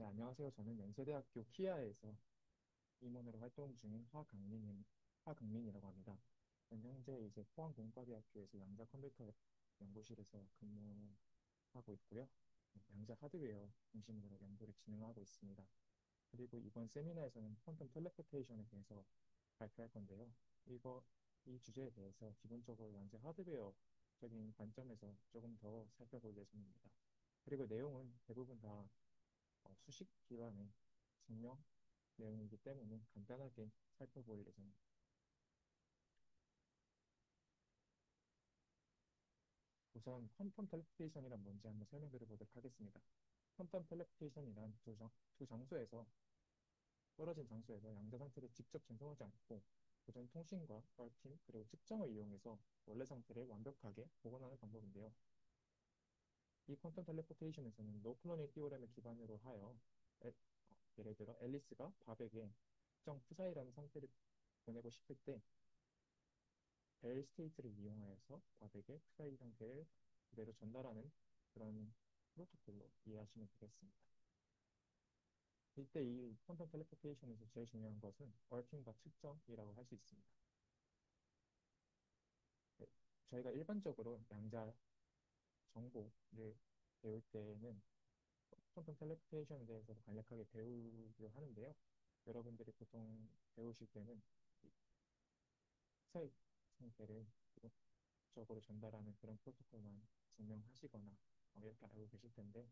네, 안녕하세요. 저는 연세대학교 키아에서 임원으로 활동 중인 하강민이라고 합니다. 저는 현재 이제 포항공과대학교에서 양자 컴퓨터 연구실에서 근무하고 있고요. 양자 하드웨어 중심으로 연구를 진행하고 있습니다. 그리고 이번 세미나에서는 퀀텀 텔레포테이션에 대해서 발표할 건데요. 이거 이 주제에 대해서 기본적으로 양자 하드웨어적인 관점에서 조금 더 살펴볼 예정입니다. 그리고 내용은 대부분 다 수식 기반의 증명 내용이기 때문에 간단하게 살펴볼 예정입니다. 우선 퀀텀 텔레포테이션이란 뭔지 한번 설명드려 보도록 하겠습니다. 퀀텀 텔레포테이션이란 두 장소에서 떨어진 장소에서 양자 상태를 직접 전송하지 않고 고전 통신과 얽힘 그리고 측정을 이용해서 원래 상태를 완벽하게 복원하는 방법인데요. 이 퀀텀 텔레포테이션에서는 노플러닝 티오렘을 기반으로 하여 예를 들어 앨리스가 밥에게 특정 푸사이라는 상태를 보내고 싶을 때 벨 스테이트를 이용하여서 밥에게 푸사이 상태를 그대로 전달하는 그런 프로토콜로 이해하시면 되겠습니다. 이때 이 퀀텀 텔레포테이션에서 제일 중요한 것은 얼핑과 측정이라고 할 수 있습니다. 네, 저희가 일반적으로 양자 정보를 배울 때는 퀀텀 텔레포테이션에 대해서 간략하게 배우려 하는데요. 여러분들이 보통 배우실 때는 푸사이 상태를 적으로 전달하는 그런 프로토콜만 증명하시거나 이렇게 알고 계실 텐데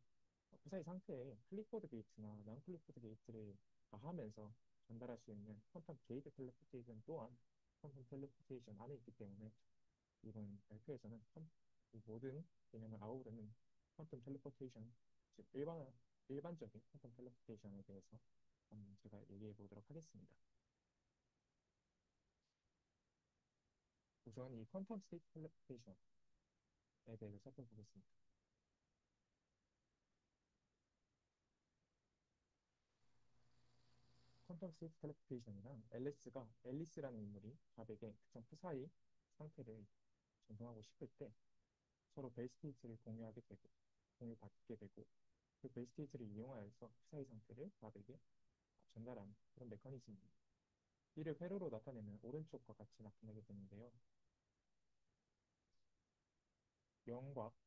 푸사이 상태에 클리포드 게이트나 넌 클리포드 게이트를 가하면서 전달할 수 있는 퀀텀 게이트 텔레포테이션 또한 퀀텀 텔레포테이션 안에 있기 때문에 이번 발표에서는 이 모든 개념을 아우르는 퀀텀 텔레포테이션 즉 일반적인 퀀텀 텔레포테이션에 대해서 한번 제가 얘기해 보도록 하겠습니다. 우선 이 퀀텀 스테이트 텔레포테이션에 대해서 살펴보겠습니다. 퀀텀 스테이트 텔레포테이션이란 앨리스라는 인물이 밥에게 특정 푸사의 상태를 전송하고 싶을 때 서로 벨 스테이트를 공유하게 되고 공유받게 되고 그 벨 스테이트를 이용하여서 푸사의 상태를 밥에게 전달하는 그런 메커니즘입니다. 이를 회로로 나타내면 오른쪽과 같이 나타나게 되는데요.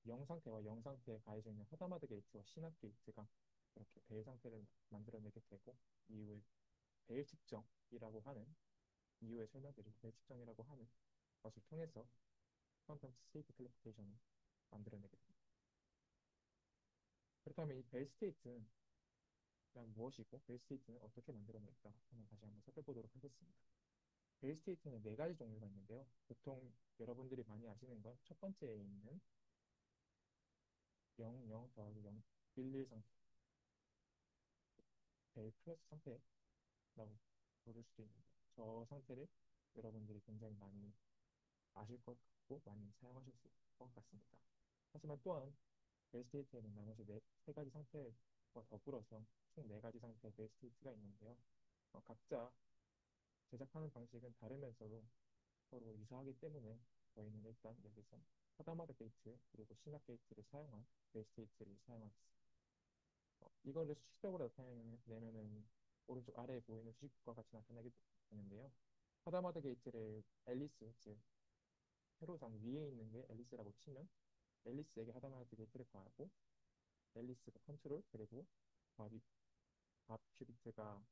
0 상태와 0 상태에 가해져 있는 허다마드 게이트와 시납 게이트가 이렇게 벨 상태를 만들어내게 되고 이후에 벨 측정이라고 하는 이후에 설명드릴 벨 측정이라고 하는 것을 통해서 퀀텀 스테이트 텔레포테이션을 만들어내게 됩니다. 그렇다면 이 벨 스테이트는 무엇이고 벨 스테이트는 어떻게 만들어낼까 한번 다시 한번 살펴보도록 하겠습니다. 벨 스테이트는 네 가지 종류가 있는데요. 보통 여러분들이 많이 아시는 건 첫 번째에 있는 0, 0 더하기 0, 1, 1 상태, 벨 플러스 상태라고 부를 수도 있는데 저 상태를 여러분들이 굉장히 많이 아실 것 같고 많이 사용하실 수 있을 것 같습니다. 하지만 또한 벨 스테이트에는 나머지 세 가지 상태와 더불어서 총 네 가지 상태의 벨 스테이트가 있는데요. 각자 제작하는 방식은 다르면서도 서로 유사하기 때문에 저희는 일단 여기서 하다마드 게이트 그리고 시납 게이트를 사용한 벨 스테이트를 사용하겠습니다. 이거를 수식적으로 나타내면은 오른쪽 아래에 보이는 수식과 같이 나타나게 되는데요. 하다마드 게이트를 앨리스, 즉 세로상 위에 있는 게 앨리스라고 치면 앨리스에게 하다마드 게이트를 가하고 앨리스가 컨트롤 그리고 밥이 밥 큐비트가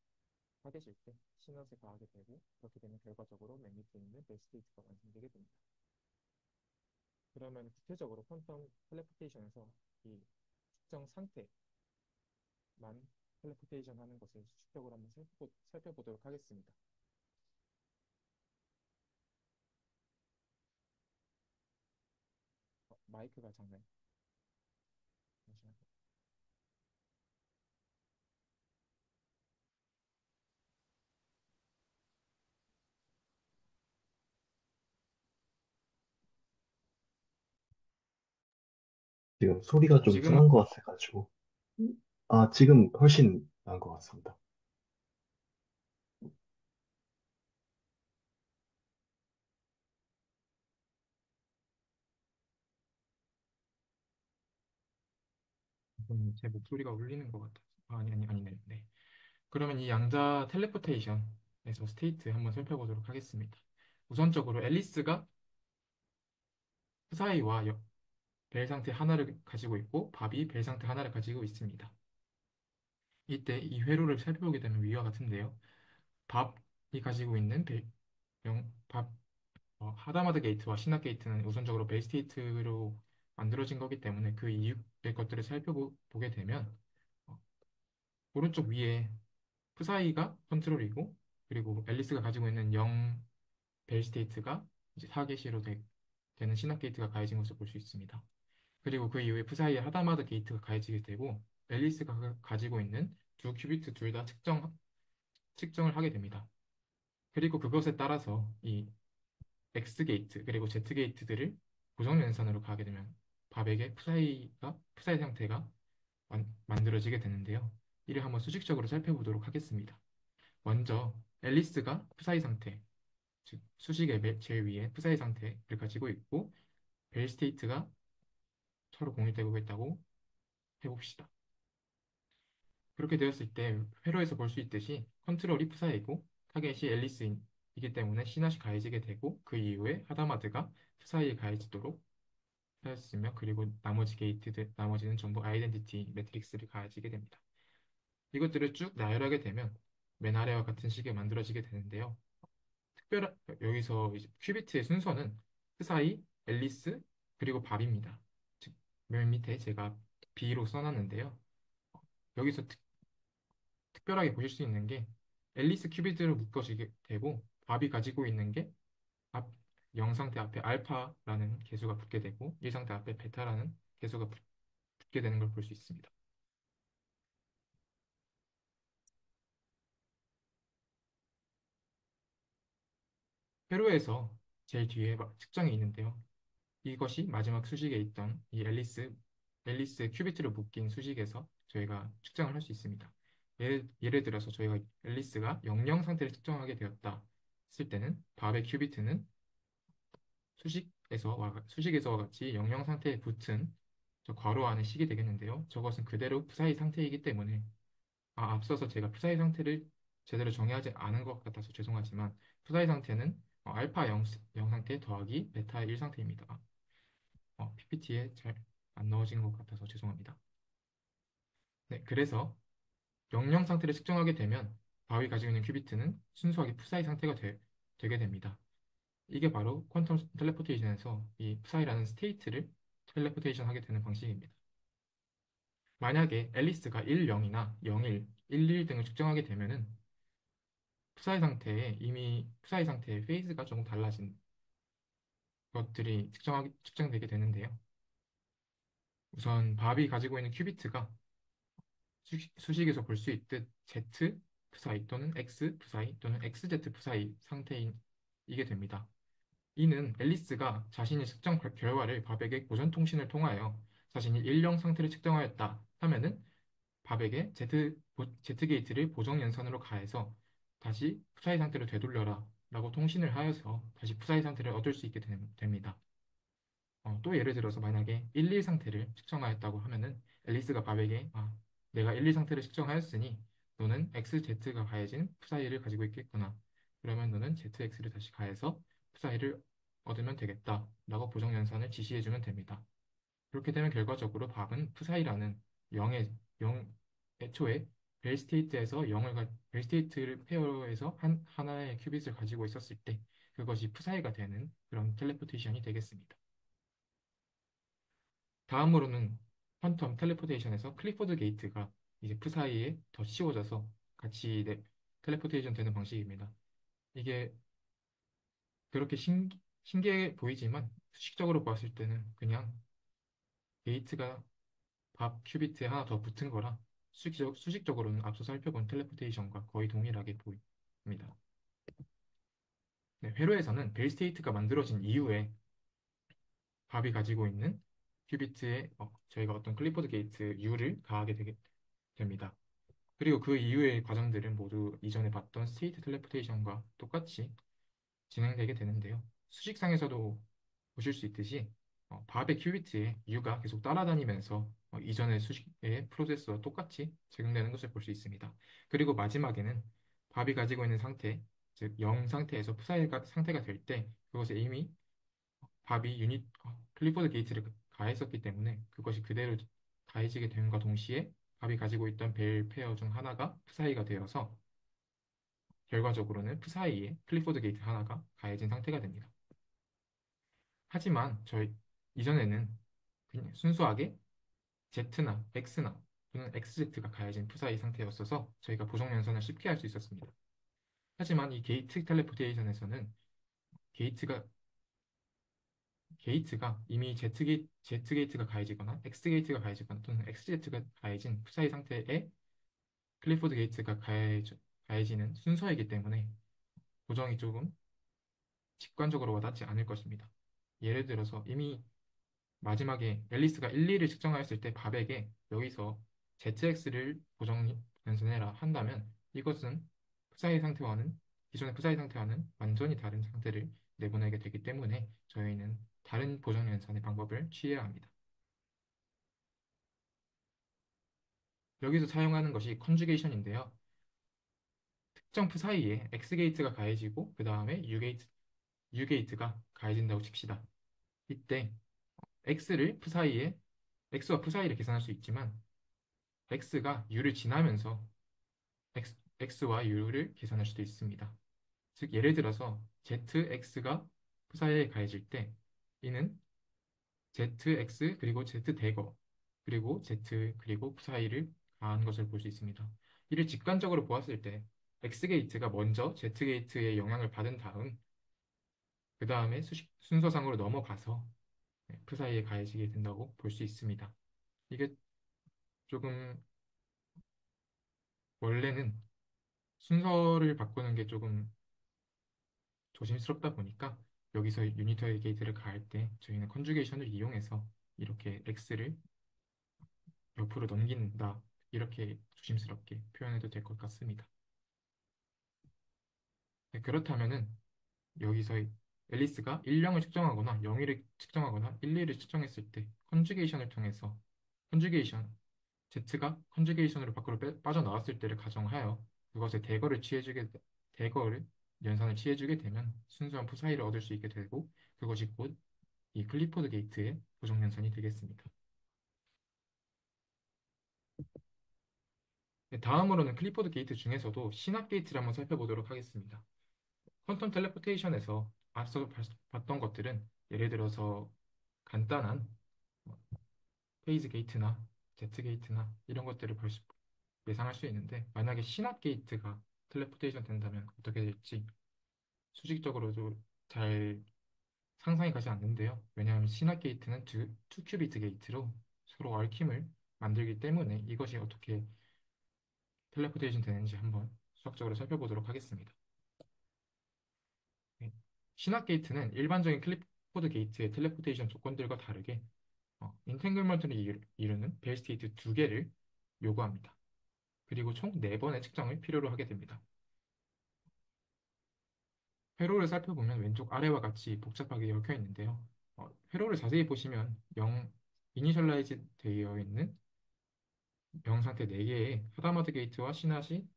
파괴실 때 시넛에 가하게 되고 그렇게 되면 결과적으로 맨 밑에 있는 벨스테이트가 완성되게 됩니다. 그러면 구체적으로 퀀텀 텔레포테이션에서 이 특정 상태만 텔레포테이션 하는 것을 수식적으로 한번 살펴보도록 하겠습니다. 마이크가 잠깐 잠시만요. 지금 소리가 좀 지금은 이상한 것 같아가지고. 아, 지금 훨씬 나은 것 같습니다. 제 목소리가 울리는 것 같아서. 아니네. 네. 그러면 이 양자 텔레포테이션에서 스테이트 한번 살펴보도록 하겠습니다. 우선적으로 앨리스가 푸사이와 벨 상태 하나를 가지고 있고 밥이 벨 상태 하나를 가지고 있습니다. 이때 이 회로를 살펴보게 되면 위와 같은데요. 밥이 가지고 있는 밥 하다마드 게이트와 시납 게이트는 우선적으로 벨 스테이트로 만들어진 거기 때문에 그 이유의 것들을 살펴보게 되면 어, 오른쪽 위에 푸사이가 컨트롤이고 그리고 앨리스가 가지고 있는 0 벨 스테이트가 이제 4개시로 되는 시납 게이트가 가해진 것을 볼 수 있습니다. 그리고 그 이후에 푸사이에 하다마드 게이트가 가해지게 되고 앨리스가 가지고 있는 두 큐비트 둘 다 측정을 하게 됩니다. 그리고 그것에 따라서 이 X 게이트 그리고 Z 게이트들을 고정 연산으로 가게 되면 밥에게 푸사이 상태가 만들어지게 되는데요. 이를 한번 수직적으로 살펴보도록 하겠습니다. 먼저 앨리스가 푸사이 상태, 즉 수식의 제일 위에 푸사이 상태를 가지고 있고 벨 스테이트가 서로 공유되고 있다고 해봅시다. 그렇게 되었을 때 회로에서 볼 수 있듯이 컨트롤이 푸사이고 타겟이 앨리스이기 때문에 C낫이 가해지게 되고 그 이후에 하다마드가 푸사이에 가해지도록 하였으며 그리고 나머지는 전부 아이덴티티 매트릭스를 가해지게 됩니다. 이것들을 쭉 나열하게 되면 맨 아래와 같은 식이 만들어지게 되는데요. 여기서 이제 큐비트의 순서는 푸사이, 앨리스, 그리고 밥입니다. 즉, 맨 밑에 제가 B로 써놨는데요. 여기서 특별하게 보실 수 있는 게 앨리스 큐비트로 묶어지게 되고 밥이 가지고 있는 게 앞, 0상태 앞에 알파라는 개수가 붙게 되고 1상태 앞에 베타라는 개수가 붙게 되는 걸 볼 수 있습니다. 회로에서 제일 뒤에 측정이 있는데요. 이것이 마지막 수식에 있던 이 앨리스 큐비트를 묶인 수식에서 저희가 측정을 할 수 있습니다. 예를 들어서 저희가 앨리스가 00 상태를 측정하게 되었다 했을 때는 밥의 큐비트는 수식에서와 같이 00 상태에 붙은 저 괄호 안에 식이 되겠는데요. 저것은 그대로 푸사이 상태이기 때문에 앞서서 제가 푸사이 상태를 제대로 정의하지 않은 것 같아서 죄송하지만 푸사이 상태는 알파 0 상태 더하기 베타 1 상태입니다. PPT에 잘 안 넣어진 것 같아서 죄송합니다. 네, 그래서 00 상태를 측정하게 되면 바위 가지고 있는 큐비트는 순수하게 푸사이 상태가 되게 됩니다. 이게 바로 퀀텀 텔레포테이션에서 이 푸사이라는 스테이트를 텔레포테이션 하게 되는 방식입니다. 만약에 앨리스가 1, 0이나 0, 1, 1, 1 등을 측정하게 되면은 푸사이 상태의 페이즈가 조금 달라진 것들이 측정되게 되는데요. 우선 밥이 가지고 있는 큐비트가 수식에서 볼 수 있듯 Z 푸사이 또는 X 푸사이 또는 XZ 푸사이 상태이게 됩니다. 이는 앨리스가 자신의 측정 결과를 밥에게 고전 통신을 통하여 자신이 일령 상태를 측정하였다 하면은 밥에게 Z 게이트를 보정 연산으로 가해서 다시 푸사이 상태로 되돌려라 라고 통신을 하여서 다시 푸사이 상태를 얻을 수 있게 됩니다. 또 예를 들어서 만약에 1, 2 상태를 측정하였다고 하면은 앨리스가 밥에게 내가 1, 2 상태를 측정하였으니 너는 XZ가 가해진 푸사이를 가지고 있겠구나. 그러면 너는 ZX를 다시 가해서 푸사이를 얻으면 되겠다. 라고 보정 연산을 지시해주면 됩니다. 그렇게 되면 결과적으로 밥은 푸사이라는 0의 0 애초에 벨 스테이트를 페어에서 하나의 큐빗을 가지고 있었을 때 그것이 푸사이가 되는 그런 텔레포테이션이 되겠습니다. 다음으로는 퀀텀 텔레포테이션에서 클리포드 게이트가 이제 푸사이에 더 씌워져서 같이 텔레포테이션 되는 방식입니다. 이게 그렇게 신기해 보이지만 수식적으로 봤을 때는 그냥 게이트가 밥 큐비트에 하나 더 붙은 거라 수식적으로는 앞서 살펴본 텔레포테이션과 거의 동일하게 보입니다. 네, 회로에서는 벨 스테이트가 만들어진 이후에 밥이 가지고 있는 큐비트에 저희가 어떤 클리포드 게이트 U를 가하게 됩니다. 그리고 그 이후의 과정들은 모두 이전에 봤던 스테이트 텔레포테이션과 똑같이 진행되게 되는데요. 수식상에서도 보실 수 있듯이 밥의 큐비트에 U가 계속 따라다니면서 이전의 수식의 프로세스와 똑같이 적용되는 것을 볼 수 있습니다. 그리고 마지막에는 밥이 가지고 있는 상태, 즉 0 상태에서 푸사의 상태가 될 때 그것에 이미 밥이 클리포드 게이트를 가했었기 때문에 그것이 그대로 가해지게 됨과 동시에 밥이 가지고 있던 벨 페어 중 하나가 푸사이가 되어서 결과적으로는 푸사이에 클리포드 게이트 하나가 가해진 상태가 됩니다. 하지만 저희 이전에는 그냥 순수하게 Z나 X나 또는 XZ가 가해진 푸사이 상태였어서 저희가 보정 연산을 쉽게 할 수 있었습니다. 하지만 이 게이트 텔레포테이션에서는 게이트가 게이트가 이미 Z 게이트가 가해지거나 X 게이트가 가해지거나 또는 XZ가 가해진 푸사이 상태에 클리포드 게이트가 가해지는 순서이기 때문에 보정이 조금 직관적으로 와닿지 않을 것입니다. 예를 들어서 이미 마지막에 앨리스가 1, 2를 측정하였을 때 밥에게 여기서 ZX를 보정 변선해라 한다면 이것은 푸사이 상태와는 기존의 푸사이 상태와는 완전히 다른 상태를 내보내게 되기 때문에 저희는 다른 보정 연산의 방법을 취해야 합니다. 여기서 사용하는 것이 컨주게이션인데요. 특정 푸사이에 X 게이트가 가해지고 그 다음에 U 게이트가 가해진다고 칩시다. 이때 X와 푸사이를 계산할 수 있지만 X가 U를 지나면서 X와 U를 계산할 수도 있습니다. 즉 예를 들어서 ZX가 푸사이에 가해질 때 이는 ZX 그리고 Z 대거 그리고 Z 그리고 푸사이를 가한 것을 볼 수 있습니다. 이를 직관적으로 보았을 때 X 게이트가 먼저 Z 게이트의 영향을 받은 다음 그 다음에 순서상으로 넘어가서 푸사이에 가해지게 된다고 볼 수 있습니다. 이게 조금 원래는 순서를 바꾸는 게 조금 조심스럽다 보니까 여기서 유니터리 게이트를 가할 때 저희는 컨주게이션을 이용해서 이렇게 x를 옆으로 넘긴다 이렇게 조심스럽게 표현해도 될 것 같습니다. 네, 그렇다면은 여기서 앨리스가 1, 0을 측정하거나 0, 1을 측정하거나 1, 2를 측정했을 때 컨주게이션을 통해서 컨주게이션 Z가 컨주게이션으로 밖으로 빠져나왔을 때를 가정하여 그것의 대거를 연산을 취해주게 되면 순수한 푸사이를 얻을 수 있게 되고 그것이 곧 이 클리포드 게이트의 고정 연산이 되겠습니다. 네, 다음으로는 클리포드 게이트 중에서도 시납 게이트를 한번 살펴보도록 하겠습니다. 퀀텀 텔레포테이션에서 앞서 봤던 것들은 예를 들어서 간단한 페이즈 게이트나 제트 게이트나 이런 것들을 예상할 수 있는데 만약에 시납 게이트가 텔레포테이션 된다면 어떻게 될지 수직적으로도 잘 상상이 가지 않는데요. 왜냐하면 시납 게이트는 2큐비트 게이트로 서로 얽힘을 만들기 때문에 이것이 어떻게 텔레포테이션 되는지 한번 수학적으로 살펴보도록 하겠습니다. 네. 시납 게이트는 일반적인 클리포드 게이트의 텔레포테이션 조건들과 다르게 인탱글먼트를 이루는 벨 스테이트 두 개를 요구합니다. 그리고 총 4번의 측정을 필요로 하게 됩니다. 회로를 살펴보면 왼쪽 아래와 같이 복잡하게 얽혀 있는데요. 회로를 자세히 보시면 이니셜라이즈 되어 있는 영 상태 4개의 하다마드 게이트와 시낫이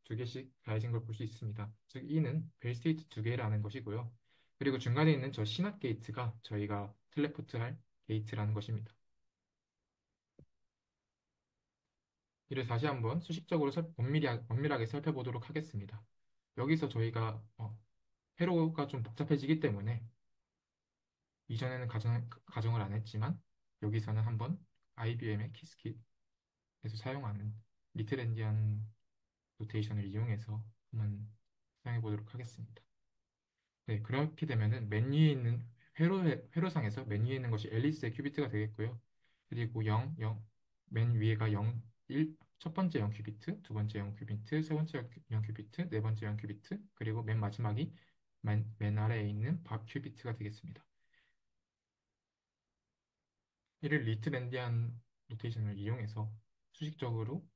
2개씩 가해진 걸 볼 수 있습니다. 즉 이는 벨 스테이트 2개라는 것이고요. 그리고 중간에 있는 저 시낫 게이트가 저희가 텔레포트할 게이트라는 것입니다. 이를 다시 한번 수식적으로 엄밀하게 살펴보도록 하겠습니다. 여기서 저희가 회로가 좀 복잡해지기 때문에 이전에는 가정을 안 했지만 여기서는 한번 IBM의 키스킷에서 사용하는 리틀 엔디안 노테이션을 이용해서 한번 사용해 보도록 하겠습니다. 네, 그렇게 되면은 맨 위에 있는 회로상에서 맨 위에 있는 것이 앨리스의 큐비트가 되겠고요. 그리고 0, 0, 맨 위에가 0, 1, 첫 번째 0큐비트, 두 번째 0큐비트, 세 번째 0큐비트, 네 번째 0큐비트, 그리고 맨 마지막이 맨 아래에 있는 밥 큐비트가 되겠습니다. 이를 리틀 엔디안 노테이션을 이용해서 수식적으로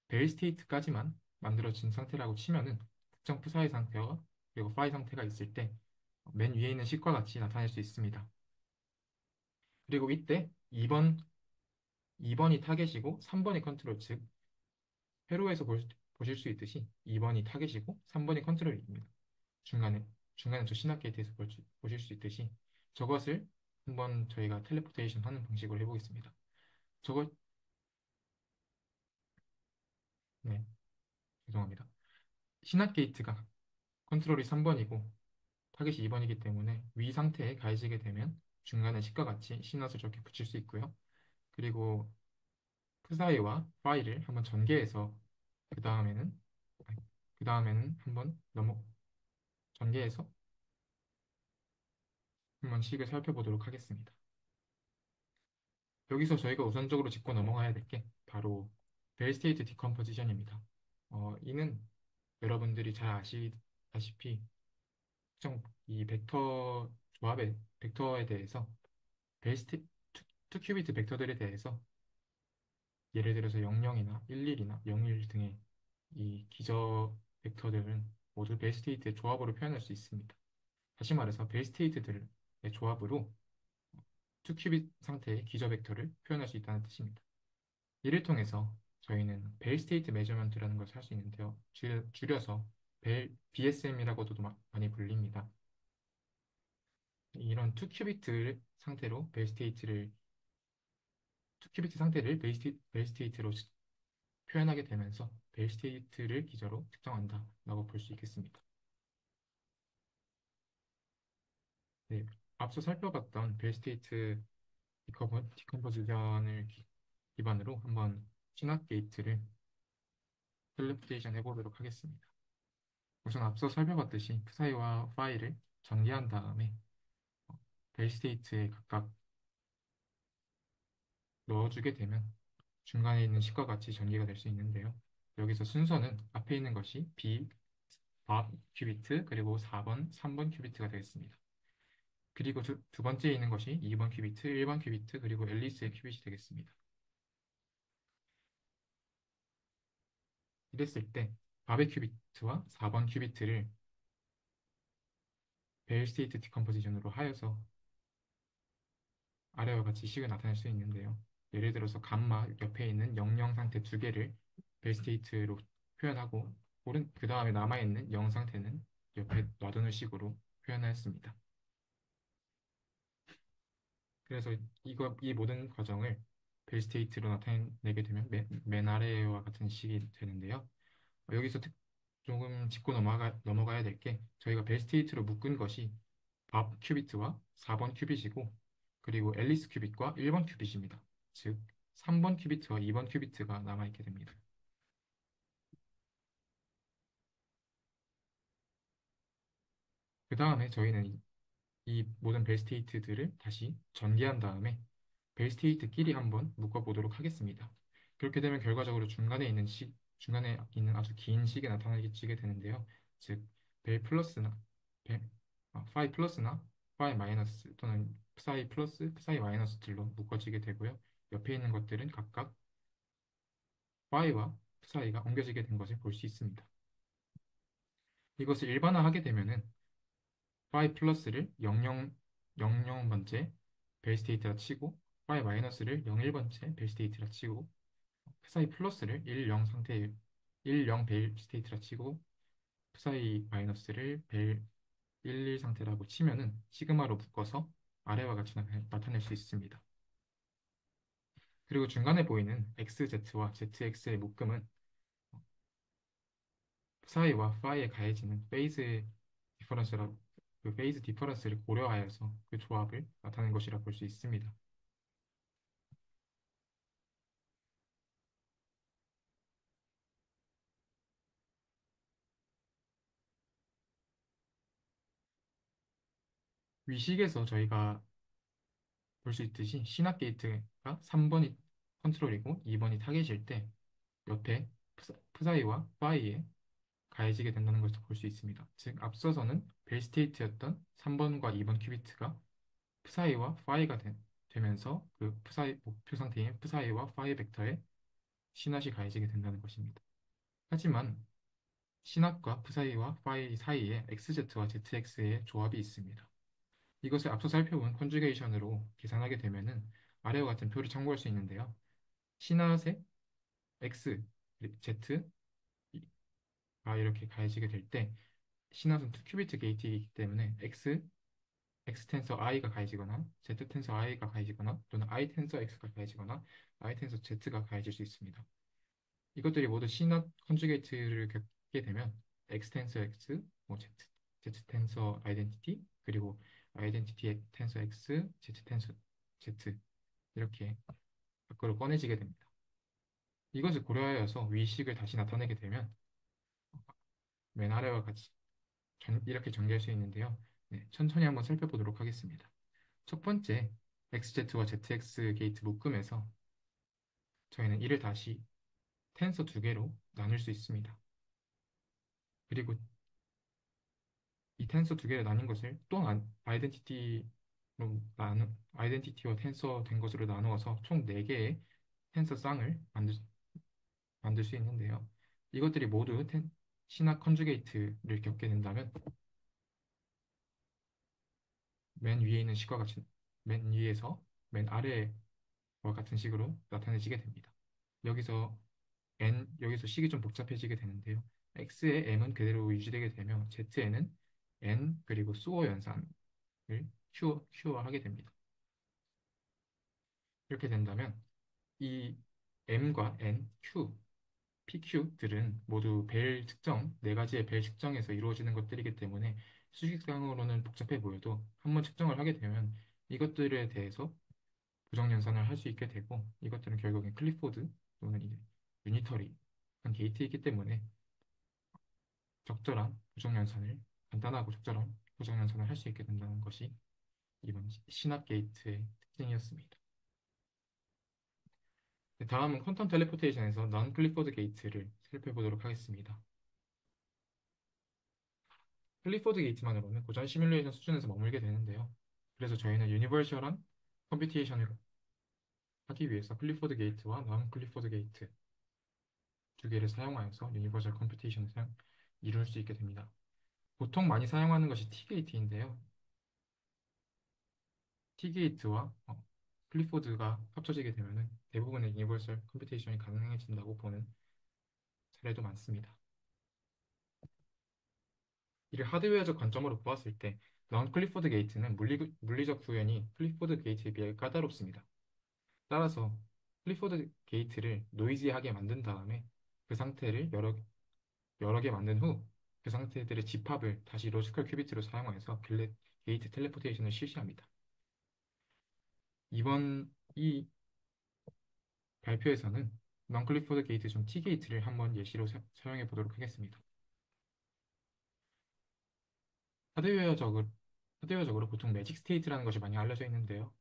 벨 스테이트까지만 만들어진 상태라고 치면은 특정 푸사의 상태와 그리고 파이 상태가 있을 때 맨 위에 있는 식과 같이 나타낼 수 있습니다. 그리고 이때 2번이 타겟이고 3번이 컨트롤, 즉 회로에서 보실 수 있듯이 2번이 타겟이고 3번이 컨트롤입니다. 중간에 중간에 저 시납 게이트에서 보실 수 있듯이 저것을 한번 저희가 텔레포테이션 하는 방식으로 해보겠습니다. 저것 네, 죄송합니다. 시납 게이트가 컨트롤이 3번이고 타겟이 2번이기 때문에 위 상태에 가해지게 되면 중간에 식과 같이 시넛을 저렇게 붙일 수 있고요. 그리고 푸사이와 파이를 한번 전개해서 그 다음에는 그 다음에는 한번 전개해서 한번 식을 살펴보도록 하겠습니다. 여기서 저희가 우선적으로 짚고 넘어가야 될 게 바로 벨 스테이트 디컴포지션입니다. 이는 여러분들이 잘 아시다시피 특정 이 벡터 조합의 벡터에 대해서 벨 스테 투 큐비트 벡터들에 대해서 예를 들어서 00이나 11이나 01 등의 이 기저 벡터들은 모두 벨 스테이트의 조합으로 표현할 수 있습니다. 다시 말해서 벨 스테이트들의 조합으로 투 큐빗 상태의 기저 벡터를 표현할 수 있다는 뜻입니다. 이를 통해서 저희는 벨 스테이트 메저먼트라는 것을 할 수 있는데요. 줄여서 BSM이라고도 많이 불립니다. 이런 투 큐비트 상태를 벨 스테이트로 표현하게 되면서 벨 스테이트를 기저로 특정한다라고 볼 수 있겠습니다. 네, 앞서 살펴봤던 벨 스테이트 디컴포지션을 기반으로 한번 시납 게이트를 텔레포테이션 해보도록 하겠습니다. 우선 앞서 살펴봤듯이 psi와 phi를 전개한 다음에 벨 스테이트에 각각 넣어주게 되면 중간에 있는 식과 같이 전개가 될 수 있는데요. 여기서 순서는 앞에 있는 것이 B 큐비트 그리고 4번, 3번 큐비트가 되겠습니다. 그리고 두 번째에 있는 것이 2번 큐비트, 1번 큐비트 그리고 앨리스의 큐빗이 되겠습니다. 이랬을 때 밥의 큐비트와 4번 큐비트를 벨 스테이트 디컴포지션으로 하여서 아래와 같이 식을 나타낼 수 있는데요. 예를 들어서 감마 옆에 있는 00 상태 두 개를 벨 스테이트로 표현하고 그 다음에 남아있는 0 상태는 옆에 놔두는 식으로 표현하였습니다. 그래서 이 모든 과정을 벨 스테이트로 나타내게 되면 맨 아래와 같은 식이 되는데요. 여기서 조금 짚고 넘어가야 될 게 저희가 벨 스테이트로 묶은 것이 밥 큐비트와 4번 큐빗이고 그리고 앨리스 큐빗과 1번 큐빗입니다. 즉 3번 큐비트와 2번 큐비트가 남아있게 됩니다. 그 다음에 저희는 이 모든 벨 스테이트들을 다시 전개한 다음에 벨 스테이트끼리 한번 묶어보도록 하겠습니다. 그렇게 되면 결과적으로 중간에 있는 아주 긴 식이 나타나게 되는데요. 즉, 벨 플러스나 벨, 파이 플러스나 파이 마이너스 또는 프사이 플러스 프사이 마이너스들로 묶어지게 되고요. 옆에 있는 것들은 각각 파이와 프사이가 옮겨지게 된 것을 볼 수 있습니다. 이것을 일반화하게 되면은 파이 플러스를 00번째 벨 스테이트라 치고 파이 마이너스를 01번째 벨 스테이트라 치고 psi 플러스를 10 벨 스테이트라 치고 psi 마이너스를 벨 11 상태라고 치면은 시그마로 묶어서 아래와 같이 나타낼 수 있습니다. 그리고 중간에 보이는 XZ와 ZX의 묶음은 psi와 phi에 가해지는 페이즈 디퍼런스를 고려하여서 그 조합을 나타낸 것이라 볼 수 있습니다. 위식에서 저희가 볼 수 있듯이 시납 게이트가 3번이 컨트롤이고 2번이 타겟일 때 옆에 프사이와 파이에 가해지게 된다는 것을 볼 수 있습니다. 즉 앞서서는 벨 스테이트였던 3번과 2번 큐비트가 프사이와 파이가 되면서 그 프사이 목표 상태인 프사이와 파이 벡터에 시낫이 가해지게 된다는 것입니다. 하지만 시낫과 프사이와 파이 사이에 XZ와 ZX의 조합이 있습니다. 이것을 앞서 살펴본 컨주게이션으로 계산하게 되면은 아래와 같은 표를 참고할 수 있는데요. C낫에 X, Z가 이렇게 가해지게 될 때 C낫은 2큐비트 게이트이기 때문에 X 텐서 i가 가해지거나 Z 텐서 i가 가해지거나 또는 I 텐서 x가 가해지거나 I 텐서 z가 가해질 수 있습니다. 이것들이 모두 C낫 컨주게이트를 겪게 되면 X 텐서 x, 뭐 Z 텐서 아이덴티티 그리고 아이덴티티 텐서 x, Z 텐서 z 이렇게 밖으로 꺼내지게 됩니다. 이것을 고려하여서 위식을 다시 나타내게 되면 맨 아래와 같이 이렇게 전개할 수 있는데요. 네, 천천히 한번 살펴보도록 하겠습니다. 첫 번째, XZ와 ZX 게이트 묶음에서 저희는 이를 다시 텐서 두 개로 나눌 수 있습니다. 그리고 이 텐서 두 개를 나뉜 것을 또 아이덴티티와 텐서 된 것으로 나누어서 총 4개의 텐서 쌍을 만들 수 있는데요. 이것들이 모두 시나 컨주게이트를 겪게 된다면 맨 위에 있는 식과 같이 맨 위에서 맨 아래와 같은 식으로 나타내지게 됩니다. 여기서 여기서 식이 좀 복잡해지게 되는데요. x의 m은 그대로 유지되게 되며 z에는 n 그리고 수어 연산을 Q화하게 됩니다. 이렇게 된다면 이 m과 n, q, pq들은 모두 네 가지의 벨 측정에서 이루어지는 것들이기 때문에 수식상으로는 복잡해 보여도 한번 측정을 하게 되면 이것들에 대해서 부정연산을 할 수 있게 되고 이것들은 결국엔 클리포드 또는 이제 유니터리한 게이트이기 때문에 적절한 부정연산을 간단하고 적절한 부정연산을 할 수 있게 된다는 것이 이번 시납 게이트의 특징이었습니다. 네, 다음은 퀀텀 텔레포테이션에서 넌 클리포드 게이트를 살펴보도록 하겠습니다. 클리포드 게이트만으로는 고전 시뮬레이션 수준에서 머물게 되는데요. 그래서 저희는 유니버셜한 컴퓨테이션을 하기 위해서 클리포드 게이트와 넌 클리포드 게이트 두 개를 사용하여서 유니버셜 컴퓨테이션을 이룰 수 있게 됩니다. 보통 많이 사용하는 것이 T게이트인데요. T게이트와 클리포드가 합쳐지게 되면 대부분의 유니버설 컴퓨테이션이 가능해진다고 보는 사례도 많습니다. 이를 하드웨어적 관점으로 보았을 때 넌 클리포드 게이트는 물리적 구현이 클리포드 게이트에 비해 까다롭습니다. 따라서 클리포드 게이트를 노이지하게 만든 다음에 그 상태를 여러 개 만든 후 그 상태들의 집합을 다시 로지컬 큐비트로 사용해서 게이트 텔레포테이션을 실시합니다. 이번 이 발표에서는 넌클리포드 게이트 중 T게이트를 한번 예시로 사용해 보도록 하겠습니다. 하드웨어적으로, 하드웨어적으로 보통 매직 스테이트라는 것이 많이 알려져 있는데요.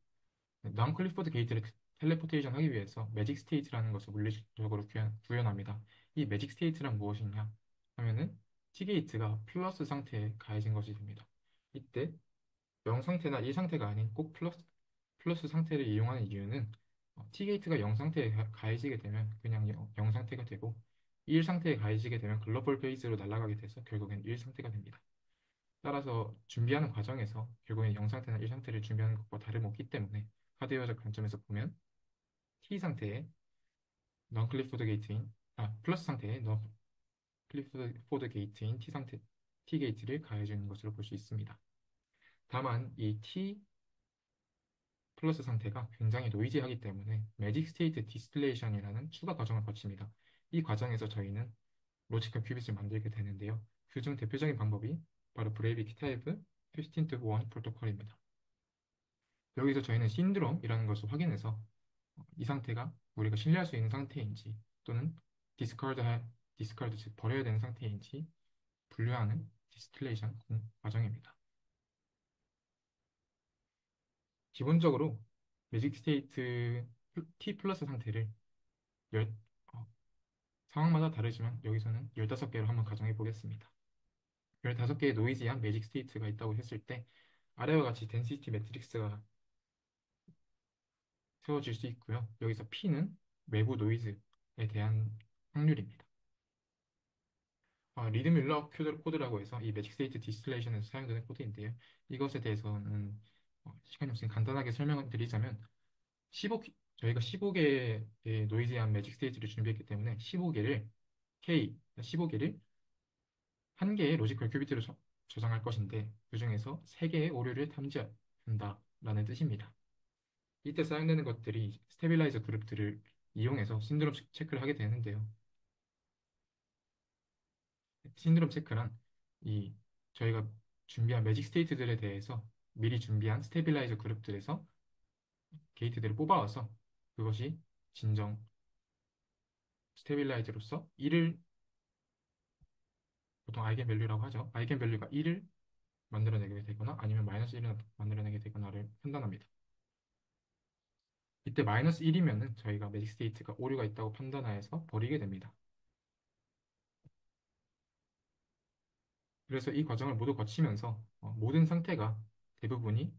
넌클리포드 게이트를 텔레포테이션 하기 위해서 매직 스테이트라는 것을 물리적으로 구현합니다. 이 매직 스테이트란 무엇이냐 하면은 T게이트가 플러스 상태에 가해진 것이 됩니다. 이때 0 상태나 1 상태가 아닌 꼭 플러스 상태를 이용하는 이유는 T게이트가 0 상태에 가해지게 되면 그냥 0 상태가 되고 1 상태에 가해지게 되면 글로벌 베이스로 날아가게 돼서 결국엔 1 상태가 됩니다. 따라서 준비하는 과정에서 결국엔 0 상태나 1 상태를 준비하는 것과 다름없기 때문에 하드웨어적 관점에서 보면 T 상태의 넌클리포드 게이트인 플러스 상태의 넌클리포드 게이트인 T 게이트를 가해주는 것으로 볼 수 있습니다. 다만 이 T 플러스 상태가 굉장히 노이지하기 때문에 매직 스테이트 디스틸레이션이라는 추가 과정을 거칩니다. 이 과정에서 저희는 로지컬 큐빗을 만들게 되는데요. 그중 대표적인 방법이 바로 브레이비키 타입 15-1 프로토콜입니다. 여기서 저희는 신드롬이라는 것을 확인해서 이 상태가 우리가 신뢰할 수 있는 상태인지 또는 디스카드 즉 버려야 되는 상태인지 분류하는 디스틸레이션 과정입니다. 기본적으로 매직 스테이트 T 플러스 상태를 열, 어, 상황마다 다르지만 여기서는 15개로 한번 가정해 보겠습니다. 15개의 노이지한 매직 스테이트가 있다고 했을 때 아래와 같이 덴시티 매트릭스가 세워질 수 있고요. 여기서 P는 외부 노이즈에 대한 확률입니다. 리드 뮬러 코드라고 해서 이 매직 스테이트 디스틸레이션에서 사용되는 코드인데요. 이것에 대해서는 시간이 없으니 간단하게 설명을 드리자면 저희가 15개의 노이즈한 매직 스테이트를 준비했기 때문에 15개를 K, 15개를 한 개의 로지컬 큐비트로 저장할 것인데 그중에서 3개의 오류를 탐지한다라는 뜻입니다. 이때 사용되는 것들이 스테빌라이저 그룹들을 이용해서 신드롬 체크를 하게 되는데요. 신드롬 체크란 이 저희가 준비한 매직 스테이트들에 대해서 미리 준비한 스테빌라이저 그룹들에서 게이트들을 뽑아와서 그것이 진정 스테빌라이저로서 1을 보통 아이겐밸류라고 하죠. 아이겐밸류가 1을 만들어내게 되거나 아니면 마이너스 1을 만들어내게 되거나를 판단합니다. 이때 마이너스 1이면은 저희가 매직 스테이트가 오류가 있다고 판단하여서 버리게 됩니다. 그래서 이 과정을 모두 거치면서 모든 상태가 대부분이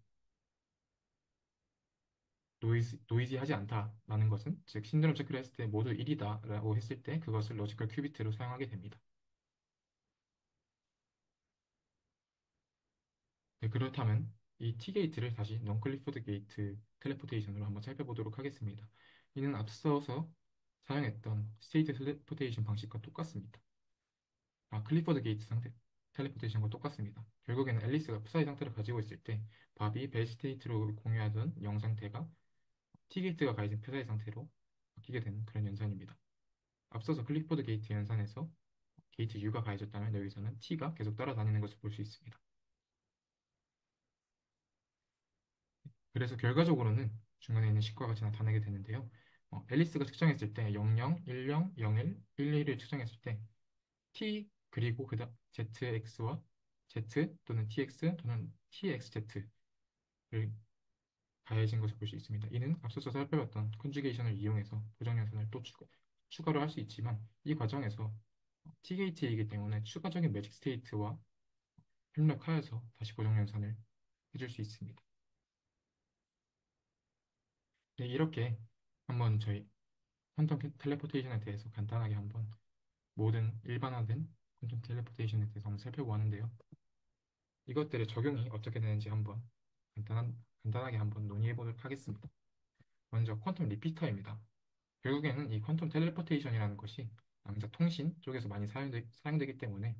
노이지하지 않다라는 것은 즉 신드롬 체크를 했을 때 모두 1이다라고 했을 때 그것을 로지컬 큐비트로 사용하게 됩니다. 네, 그렇다면 이 T게이트를 다시 non-클리포드 게이트 텔레포테이션으로 한번 살펴보도록 하겠습니다. 이는 앞서서 사용했던 스테이트 텔레포테이션 방식과 똑같습니다. 클리포드 게이트 상태 텔레포테이션과 똑같습니다. 결국에는 앨리스가 푸사의 상태를 가지고 있을 때 밥이 벨 스테이트로 공유하던 영 상태가 T게이트가 가진 푸사의 상태로 바뀌게 되는 그런 연산입니다. 앞서서 클리포드 게이트 연산에서 게이트 U가 가해졌다면 여기서는 T가 계속 따라다니는 것을 볼 수 있습니다. 그래서 결과적으로는 중간에 있는 식과 같이 나타나게 되는데요. 앨리스가 측정했을 때 00, 10, 01, 11을 측정했을 때 T 그리고 그다음 ZX와 Z 또는 TX 또는 TXZ를 가해진 것을 볼 수 있습니다. 이는 앞서서 살펴봤던 컨주게이션을 이용해서 고정연산을 또 추가로 할 수 있지만 이 과정에서 T게이트이기 때문에 추가적인 매직 스테이트와 협력하여서 다시 고정연산을 해줄 수 있습니다. 네, 이렇게 한번 저희 퀀텀 텔레포테이션에 대해서 간단하게 한번 모든 일반화된 퀀텀 텔레포테이션에 대해서 한번 살펴보았는데요. 이것들의 적용이 어떻게 되는지 한번 간단하게 한번 논의해 보도록 하겠습니다. 먼저 퀀텀 리피터입니다. 결국에는 이 퀀텀 텔레포테이션이라는 것이 양자 통신 쪽에서 많이 사용되기 때문에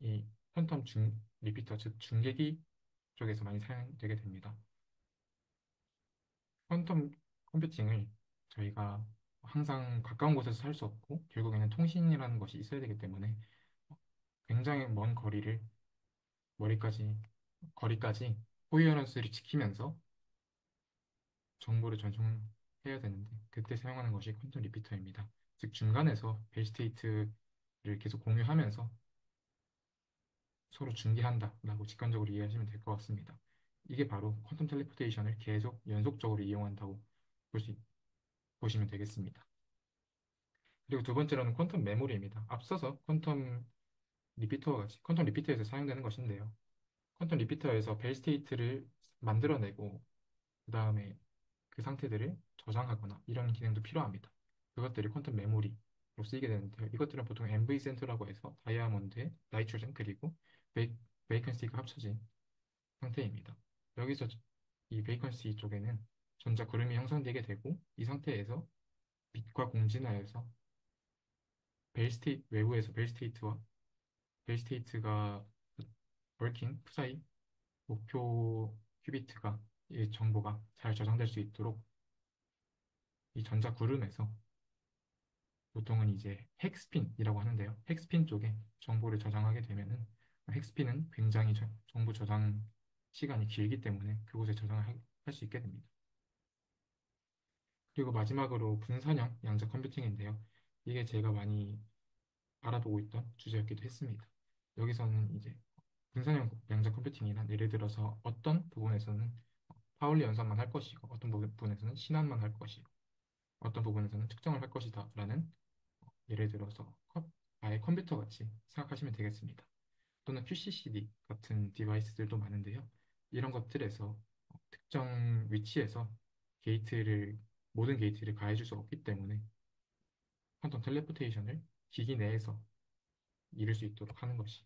이 퀀텀 리피터, 즉 중계기 쪽에서 많이 사용되게 됩니다. 퀀텀 컴퓨팅을 저희가 항상 가까운 곳에서 할 수 없고 결국에는 통신이라는 것이 있어야 되기 때문에 굉장히 먼 머리까지 거리까지 코이어런스를 지키면서 정보를 전송해야 되는데 그때 사용하는 것이 퀀텀 리피터입니다. 즉 중간에서 벨 스테이트를 계속 공유하면서 서로 중계한다라고 직관적으로 이해하시면 될 것 같습니다. 이게 바로 퀀텀 텔레포테이션을 계속 연속적으로 이용한다고 볼 수, 보시면 되겠습니다. 그리고 두 번째로는 퀀텀 메모리입니다. 앞서서 퀀텀 리피터와 같이 퀀텀 리피터에서 사용되는 것인데요. 퀀텀 리피터에서 벨 스테이트를 만들어내고 그 다음에 그 상태들을 저장하거나 이런 기능도 필요합니다. 그것들이 퀀텀 메모리로 쓰이게 되는데요. 이것들은 보통 MV 센터라고 해서 다이아몬드, 나이트로젠 그리고 베이컨시가 합쳐진 상태입니다. 여기서 이 베이컨시 쪽에는 전자 구름이 형성되게 되고 이 상태에서 빛과 공진하여서 외부에서 벨스테이트와 벨스테이트가 월킹 푸사이 목표 큐비트가 이 정보가 잘 저장될 수 있도록 이 전자 구름에서 보통은 이제 핵스핀이라고 하는데요. 핵스핀 쪽에 정보를 저장하게 되면은 핵스핀은 굉장히 정보 저장 시간이 길기 때문에 그곳에 저장을 할 수 있게 됩니다. 그리고 마지막으로 분산형 양자 컴퓨팅인데요. 이게 제가 많이 알아보고 있던 주제였기도 했습니다. 여기서는 이제 분산형 양자 컴퓨팅이란 예를 들어서 어떤 부분에서는 파울리 연산만 할 것이고 어떤 부분에서는 신환만 할 것이고 어떤 부분에서는 측정을 할 것이다 라는 예를 들어서 아예 컴퓨터 같이 생각하시면 되겠습니다. 또는 QCCD 같은 디바이스들도 많은데요. 이런 것들에서 특정 위치에서 게이트를 모든 게이트를 가해줄 수 없기 때문에 퀀텀 텔레포테이션을 기기 내에서 이룰 수 있도록 하는 것이